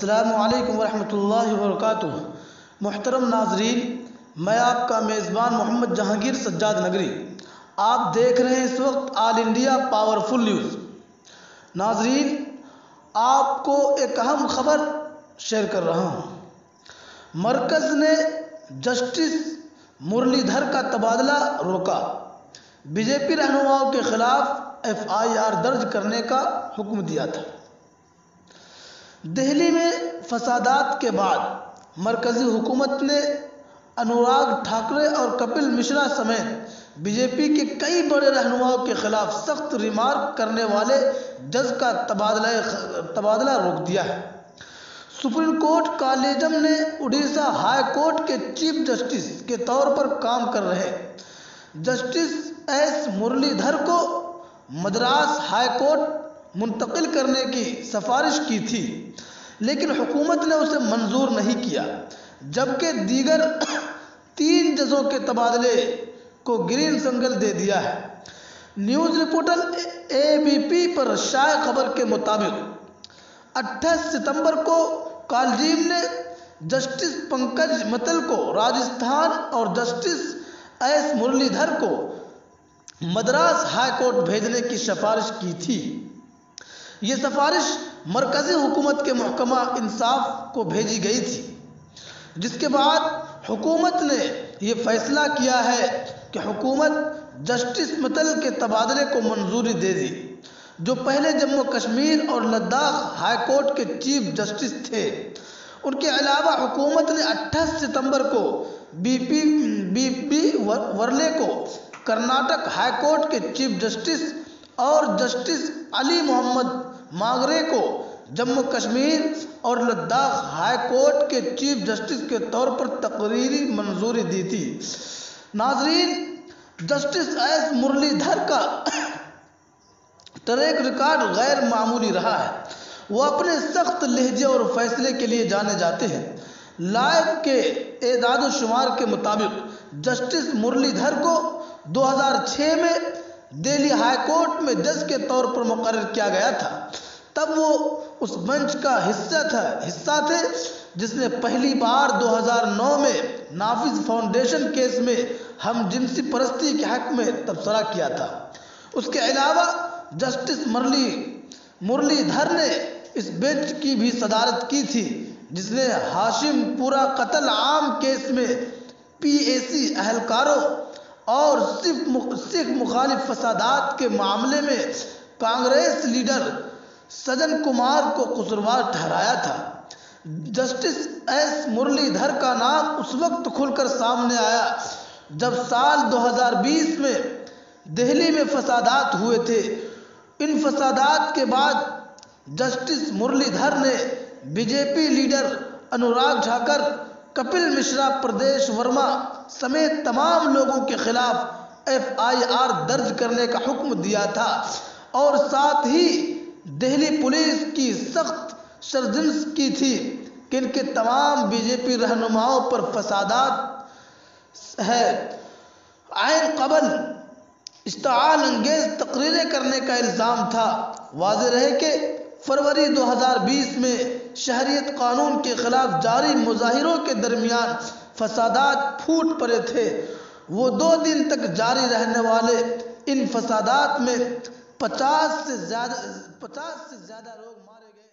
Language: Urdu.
السلام علیکم ورحمۃ اللہ وبرکاتہ۔ محترم ناظرین، میں آپ کا میزبان محمد جہانگیر سجاد نگری۔ آپ دیکھ رہے ہیں اس وقت آل انڈیا پاورفل نیوز۔ ناظرین، آپ کو ایک اہم خبر شیئر کر رہا ہوں۔ مرکز نے جسٹس مرلی دھر کا تبادلہ روکا، بی جے پی رہنماؤں کے خلاف ایف آئی آر درج کرنے کا حکم دیا تھا۔ دہلی میں فسادات کے بعد مرکزی حکومت نے انوراگ ٹھاکرے اور کپل مشرا سمیت بی جے پی کے کئی بڑے رہنماؤں کے خلاف سخت ریمارک کرنے والے جج کا تبادلہ روک دیا ہے۔ سپریم کورٹ کالجیم نے اڑیسہ ہائی کورٹ کے چیف جسٹس کے طور پر کام کر رہے جسٹس ایس مرلی دھر کو مدراس ہائی کورٹ منتقل کرنے کی سفارش کی تھی، لیکن حکومت نے اسے منظور نہیں کیا، جبکہ دیگر 3 ججوں کے تبادلے کو گرین سگنل دے دیا ہے۔ نیوز رپورٹر اے بی پی پر شائع خبر کے مطابق 28 ستمبر کو کالجیم نے جسٹس پنکج متل کو راجستھان اور جسٹس ایس مرلی دھر کو مدراس ہائی کورٹ بھیجنے کی سفارش کی تھی۔ یہ سفارش مرکزی حکومت کے محکمہ انصاف کو بھیجی گئی تھی، جس کے بعد حکومت نے یہ فیصلہ کیا ہے کہ حکومت جسٹس متل کے تبادلے کو منظوری دے دی، جو پہلے جموں کشمیر اور لداخ ہائی کورٹ کے چیف جسٹس تھے۔ ان کے علاوہ حکومت نے 28 ستمبر کو بی پی ورلے کو کرناٹک ہائی کورٹ کے چیف جسٹس اور جسٹس علی محمد ماگرے کو جموں کشمیر اور لداخ ہائی کورٹ کے چیف جسٹس کے طور پر تقرری منظوری دی تھی۔ ناظرین، جسٹس ایس مرلی دھر کا ٹریک ریکارڈ غیر معمولی رہا ہے۔ وہ اپنے سخت لہجے اور فیصلے کے لیے جانے جاتے ہیں۔ لائیو کے اعداد و شمار کے مطابق جسٹس مرلی دھر کو 2006 میں دہلی ہائی کورٹ میں جج کے طور پر مقرر کیا گیا تھا۔ تب وہ اس بینچ کا حصہ تھے جس نے پہلی بار 2009 میں نافذ فاؤنڈیشن کیس میں ہم جنسی پرستی کے حق میں تبصرہ کیا تھا۔ اس کے علاوہ جسٹس مرلی دھر نے اس بینچ کی بھی صدارت کی تھی جس نے ہاشم پورہ قتل عام کیس میں پی اے سی اہلکاروں اور سکھ مخالف فسادات کے معاملے میں کانگریس لیڈر سجن کمار کو قصوروار ٹھہرایا تھا۔ جسٹس ایس مرلی دھر کا نام اس وقت کھل کر سامنے آیا جب سال 2020 میں دہلی میں فسادات ہوئے تھے۔ ان فسادات کے بعد جسٹس مرلی دھر نے B J P leader Anurag Thakur, Kapil Mishra, Pradesh Verma سمیت تمام لوگوں کے خلاف ایف آئی آر درج کرنے کا حکم دیا تھا، اور ساتھ ہی دہلی پولیس کی سخت سرزنش کی تھی کہ ان کے تمام بی جے پی رہنماؤں پر فسادات ہے۔ عین قبل اشتعال انگیز تقریریں کرنے کا الزام تھا۔ واضح رہے کہ فروری 2020 میں شہریت قانون کے خلاف جاری مظاہروں کے درمیان فسادات پھوٹ پڑے تھے۔ وہ 2 دن تک جاری رہنے والے ان فسادات میں 50 سے زیادہ لوگ مارے گئے۔